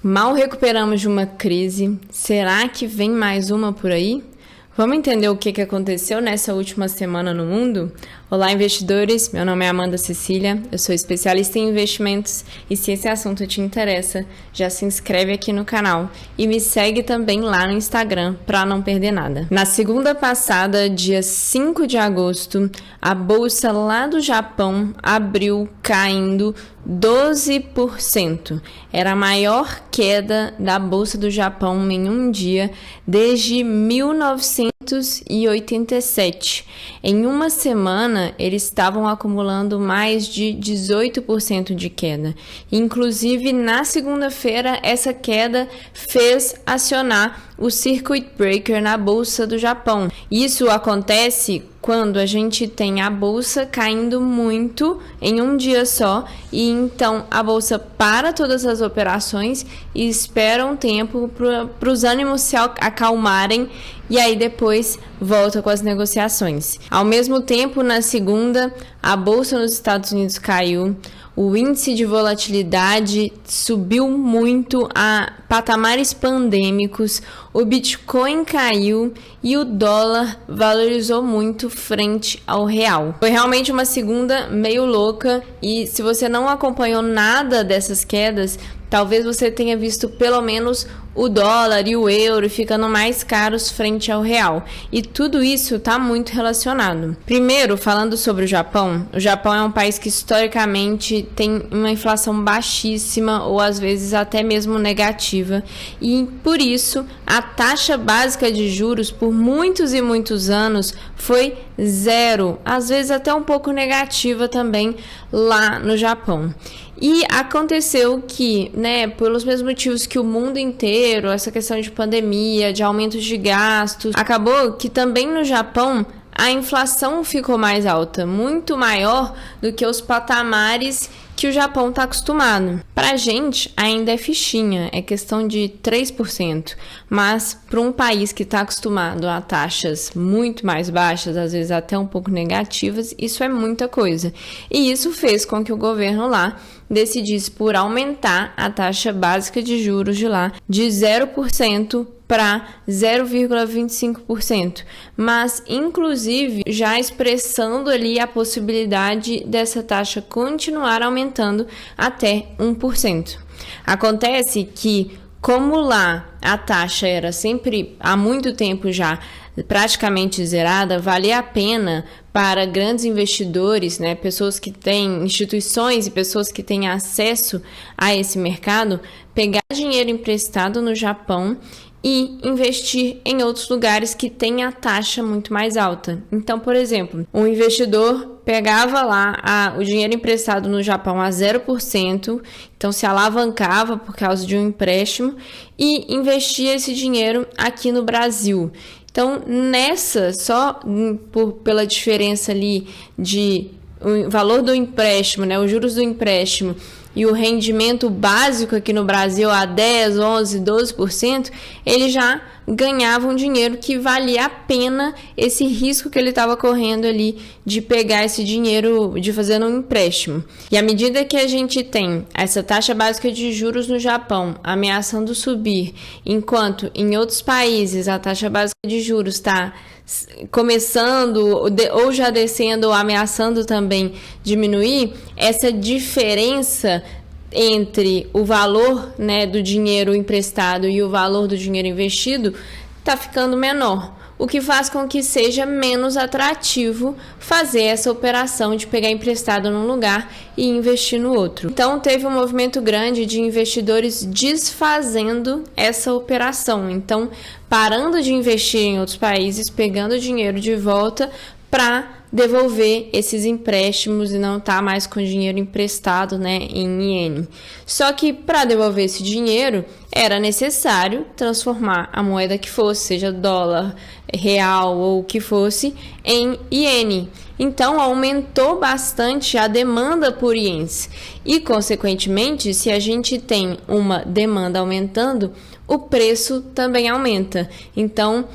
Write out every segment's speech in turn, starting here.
Mal recuperamos de uma crise, será que vem mais uma por aí? Vamos entender o que aconteceu nessa última semana no mundo? Olá, investidores! Meu nome é Amanda Cecília, eu sou especialista em investimentos e se esse assunto te interessa, já se inscreve aqui no canal e me segue também lá no Instagram para não perder nada. Na segunda passada, dia 5 de agosto, a bolsa lá do Japão abriu caindo 12%. Era a maior queda da bolsa do Japão em um dia desde 1987. Em uma semana, eles estavam acumulando mais de 18% de queda. Inclusive, na segunda-feira, essa queda fez acionar o Circuit Breaker na bolsa do Japão. Isso acontece quando a gente tem a bolsa caindo muito em um dia só e então a bolsa para todas as operações e espera um tempo para os ânimos se acalmarem e aí depois volta com as negociações. Ao mesmo tempo, na segunda, a bolsa nos Estados Unidos caiu, o índice de volatilidade subiu muito a patamares pandêmicos, o Bitcoin caiu e o dólar valorizou muito frente ao real. Foi realmente uma segunda meio louca e se você não acompanhou nada dessas quedas, talvez você tenha visto pelo menos o dólar e o euro ficando mais caros frente ao real. E tudo isso está muito relacionado. Primeiro, falando sobre o Japão é um país que historicamente tem uma inflação baixíssima ou às vezes até mesmo negativa. E por isso, a taxa básica de juros por muitos e muitos anos foi zero. Às vezes até um pouco negativa também lá no Japão. E aconteceu que, pelos mesmos motivos que o mundo inteiro, essa questão de pandemia, de aumentos de gastos, acabou que também no Japão a inflação ficou mais alta, muito maior do que os patamares que o Japão está acostumado. Para a gente ainda é fichinha, é questão de 3%, mas para um país que está acostumado a taxas muito mais baixas, às vezes até um pouco negativas, isso é muita coisa. E isso fez com que o governo lá decidisse por aumentar a taxa básica de juros de lá de 0% para 0,25%, mas inclusive já expressando ali a possibilidade dessa taxa continuar aumentando até 1%. Acontece que, como lá a taxa era sempre há muito tempo já praticamente zerada, valia a pena para grandes investidores, pessoas que têm instituições e pessoas que têm acesso a esse mercado, pegar dinheiro emprestado no Japão e investir em outros lugares que têm a taxa muito mais alta. Então, por exemplo, um investidor pegava lá o dinheiro emprestado no Japão a 0%, então se alavancava por causa de um empréstimo e investia esse dinheiro aqui no Brasil. Então, só pela diferença ali de o valor do empréstimo, os juros do empréstimo e o rendimento básico aqui no Brasil a 10, 11, 12%, ele já ganhava um dinheiro que valia a pena esse risco que ele estava correndo ali de pegar esse dinheiro, de fazer um empréstimo. E à medida que a gente tem essa taxa básica de juros no Japão ameaçando subir, enquanto em outros países a taxa básica de juros está começando ou já descendo ou ameaçando também diminuir, essa diferença entre o valor do dinheiro emprestado e o valor do dinheiro investido está ficando menor, o que faz com que seja menos atrativo fazer essa operação de pegar emprestado num lugar e investir no outro. Então teve um movimento grande de investidores desfazendo essa operação, então parando de investir em outros países, pegando dinheiro de volta para devolver esses empréstimos e não estar mais com dinheiro emprestado em iene. Só que para devolver esse dinheiro era necessário transformar a moeda que fosse, seja dólar, real ou o que fosse, em iene. Então aumentou bastante a demanda por ienes e, consequentemente, se a gente tem uma demanda aumentando, o preço também aumenta. Então,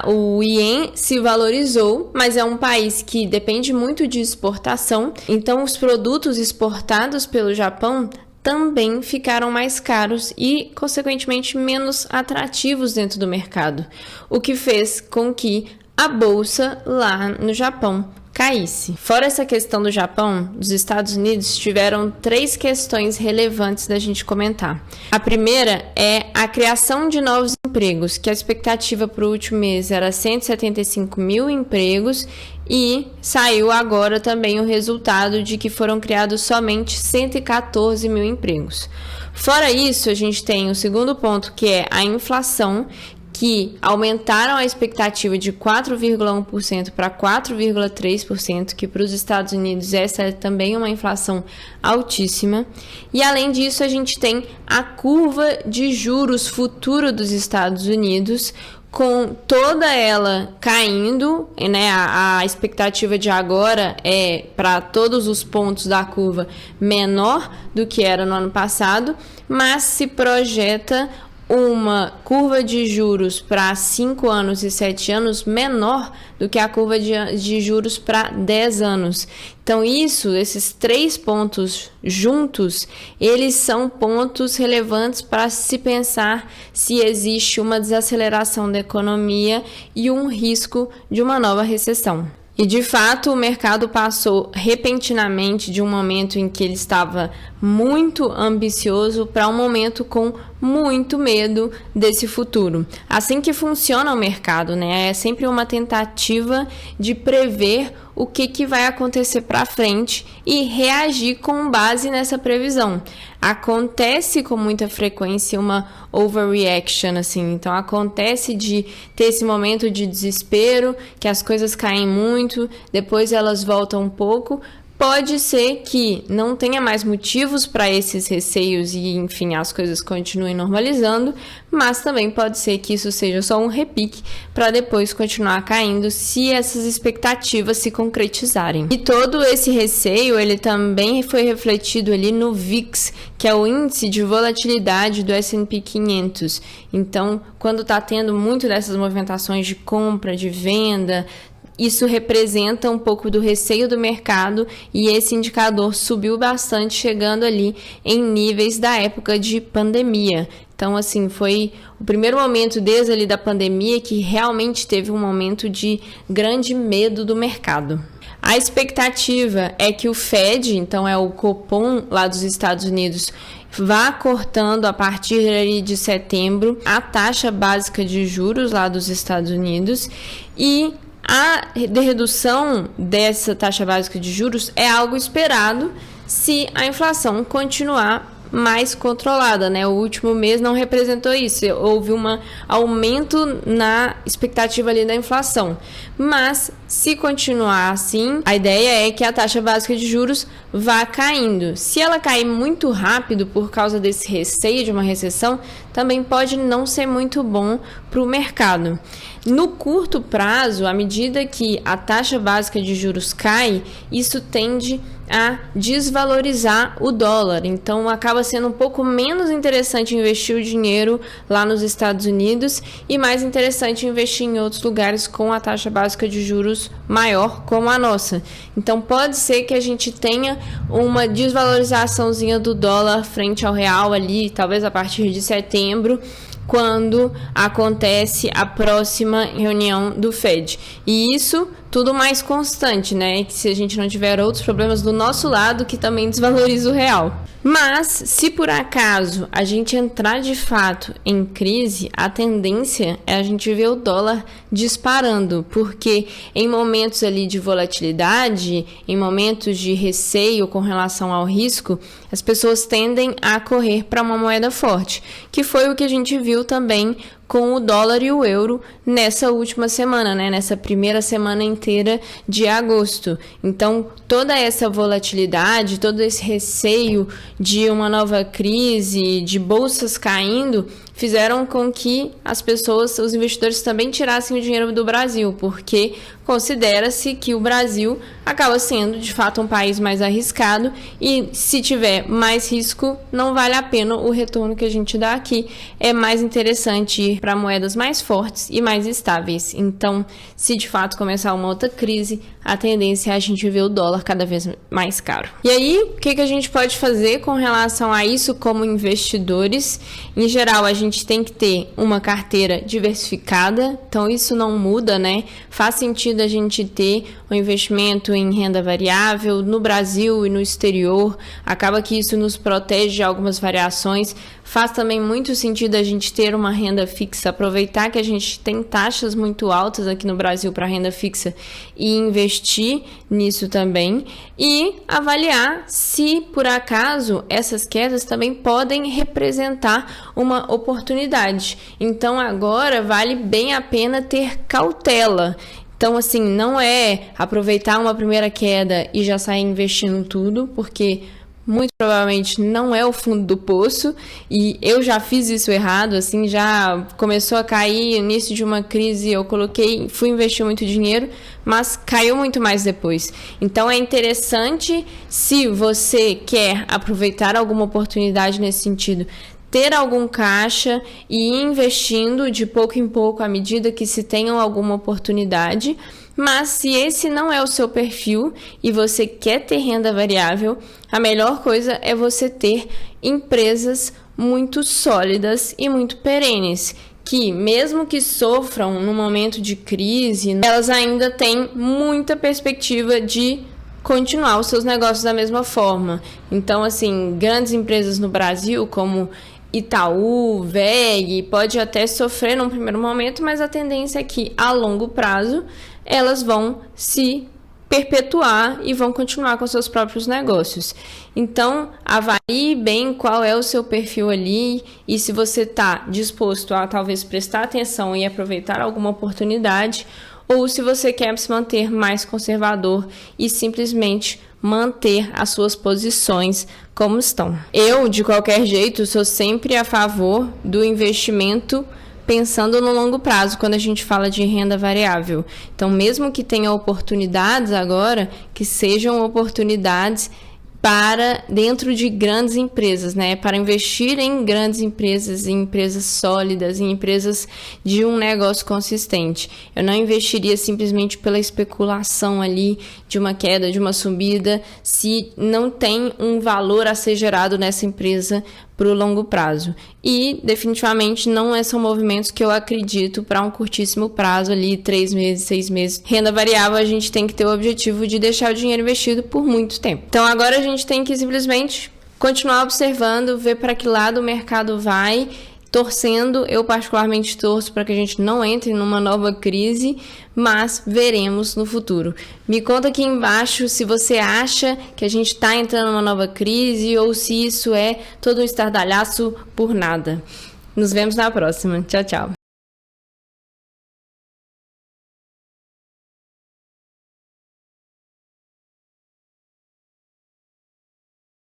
o ien se valorizou, mas é um país que depende muito de exportação. Então, os produtos exportados pelo Japão também ficaram mais caros e, consequentemente, menos atrativos dentro do mercado, o que fez com que a bolsa lá no Japão caísse. Fora essa questão do Japão, os Estados Unidos tiveram 3 questões relevantes da gente comentar. A primeira é a criação de novos empregos, que a expectativa para o último mês era 175 mil empregos e saiu agora também o resultado de que foram criados somente 114 mil empregos. Fora isso, a gente tem o segundo ponto, que é a inflação, que aumentaram a expectativa de 4,1% para 4,3%, que para os Estados Unidos essa é também uma inflação altíssima. E além disso, a gente tem a curva de juros futuro dos Estados Unidos, com toda ela caindo, né? A expectativa de agora é, para todos os pontos da curva, menor do que era no ano passado, mas se projeta uma curva de juros para 5 anos e 7 anos menor do que a curva de juros para 10 anos. Então, esses 3 pontos juntos, eles são pontos relevantes para se pensar se existe uma desaceleração da economia e um risco de uma nova recessão. E, de fato, o mercado passou repentinamente de um momento em que ele estava muito ambicioso para um momento com muito medo desse futuro. Assim que funciona o mercado, né? É sempre uma tentativa de prever o que vai acontecer para frente e reagir com base nessa previsão. Acontece com muita frequência uma overreaction, assim. Então, acontece de ter esse momento de desespero, que as coisas caem muito, depois elas voltam um pouco. Pode ser que não tenha mais motivos para esses receios e, enfim, as coisas continuem normalizando, mas também pode ser que isso seja só um repique para depois continuar caindo se essas expectativas se concretizarem. E todo esse receio, ele também foi refletido ali no VIX, que é o índice de volatilidade do S&P 500. Então, quando está tendo muito dessas movimentações de compra, de venda, isso representa um pouco do receio do mercado e esse indicador subiu bastante, chegando ali em níveis da época de pandemia. Então, assim, foi o primeiro momento desde ali da pandemia que realmente teve um momento de grande medo do mercado. A expectativa é que o Fed, então é o Copom lá dos Estados Unidos, vá cortando a partir ali de setembro a taxa básica de juros lá dos Estados Unidos e a redução dessa taxa básica de juros é algo esperado se a inflação continuar mais controlada, né? O último mês não representou isso, houve um aumento na expectativa ali da inflação. Mas, se continuar assim, a ideia é que a taxa básica de juros vá caindo. Se ela cair muito rápido por causa desse receio de uma recessão, também pode não ser muito bom para o mercado. No curto prazo, à medida que a taxa básica de juros cai, isso tende a desvalorizar o dólar. Então, acaba sendo um pouco menos interessante investir o dinheiro lá nos Estados Unidos e mais interessante investir em outros lugares com a taxa básica de juros maior, como a nossa. Então, pode ser que a gente tenha uma desvalorizaçãozinha do dólar frente ao real ali, talvez a partir de setembro, quando acontece a próxima reunião do Fed. E isso tudo mais constante, né? Que se a gente não tiver outros problemas do nosso lado, que também desvaloriza o real. Mas, se por acaso a gente entrar de fato em crise, a tendência é a gente ver o dólar disparando, porque em momentos ali de volatilidade, em momentos de receio com relação ao risco, as pessoas tendem a correr para uma moeda forte, que foi o que a gente viu também com o dólar e o euro nessa última semana, né? Nessa primeira semana inteira de agosto. Então, toda essa volatilidade, todo esse receio de uma nova crise, de bolsas caindo, fizeram com que as pessoas, os investidores também tirassem o dinheiro do Brasil, porque considera-se que o Brasil acaba sendo, de fato, um país mais arriscado e se tiver mais risco, não vale a pena o retorno que a gente dá aqui. É mais interessante ir converter para moedas mais fortes e mais estáveis. Então, se de fato começar uma outra crise, a tendência é a gente ver o dólar cada vez mais caro. E aí, o que a gente pode fazer com relação a isso como investidores? Em geral, a gente tem que ter uma carteira diversificada, então isso não muda, né? Faz sentido a gente ter um investimento em renda variável no Brasil e no exterior, acaba que isso nos protege de algumas variações. Faz também muito sentido a gente ter uma renda fixa, aproveitar que a gente tem taxas muito altas aqui no Brasil para renda fixa e investir nisso também, e avaliar se por acaso essas quedas também podem representar uma oportunidade. Então agora vale bem a pena ter cautela. Então, assim, não é aproveitar uma primeira queda e já sair investindo tudo, porque muito provavelmente não é o fundo do poço, e eu já fiz isso errado, assim, já começou a cair início de uma crise, eu fui investir muito dinheiro, mas caiu muito mais depois. Então é interessante, se você quer aproveitar alguma oportunidade nesse sentido, ter algum caixa e ir investindo de pouco em pouco à medida que se tenham alguma oportunidade. Mas se esse não é o seu perfil e você quer ter renda variável, a melhor coisa é você ter empresas muito sólidas e muito perenes, que mesmo que sofram no momento de crise, elas ainda têm muita perspectiva de continuar os seus negócios da mesma forma. Então, assim, grandes empresas no Brasil como Itaú, WEG, pode até sofrer num primeiro momento, mas a tendência é que a longo prazo elas vão se perpetuar e vão continuar com seus próprios negócios. Então, avalie bem qual é o seu perfil ali, e se você está disposto a talvez prestar atenção e aproveitar alguma oportunidade, ou se você quer se manter mais conservador e simplesmente manter as suas posições como estão. Eu, de qualquer jeito, sou sempre a favor do investimento pensando no longo prazo, quando a gente fala de renda variável. Então, mesmo que tenha oportunidades agora, que sejam oportunidades para dentro de grandes empresas, né? Para investir em grandes empresas, em empresas sólidas, em empresas de um negócio consistente. Eu não investiria simplesmente pela especulação ali de uma queda, de uma subida, se não tem um valor a ser gerado nessa empresa para o longo prazo. E definitivamente não são movimentos que eu acredito para um curtíssimo prazo ali, 3 meses, 6 meses. Renda variável, a gente tem que ter o objetivo de deixar o dinheiro investido por muito tempo. Então agora a gente tem que simplesmente continuar observando, ver para que lado o mercado vai, torcendo. Eu particularmente torço para que a gente não entre numa nova crise, mas veremos no futuro. Me conta aqui embaixo se você acha que a gente está entrando numa nova crise ou se isso é todo um estardalhaço por nada. Nos vemos na próxima. Tchau, tchau.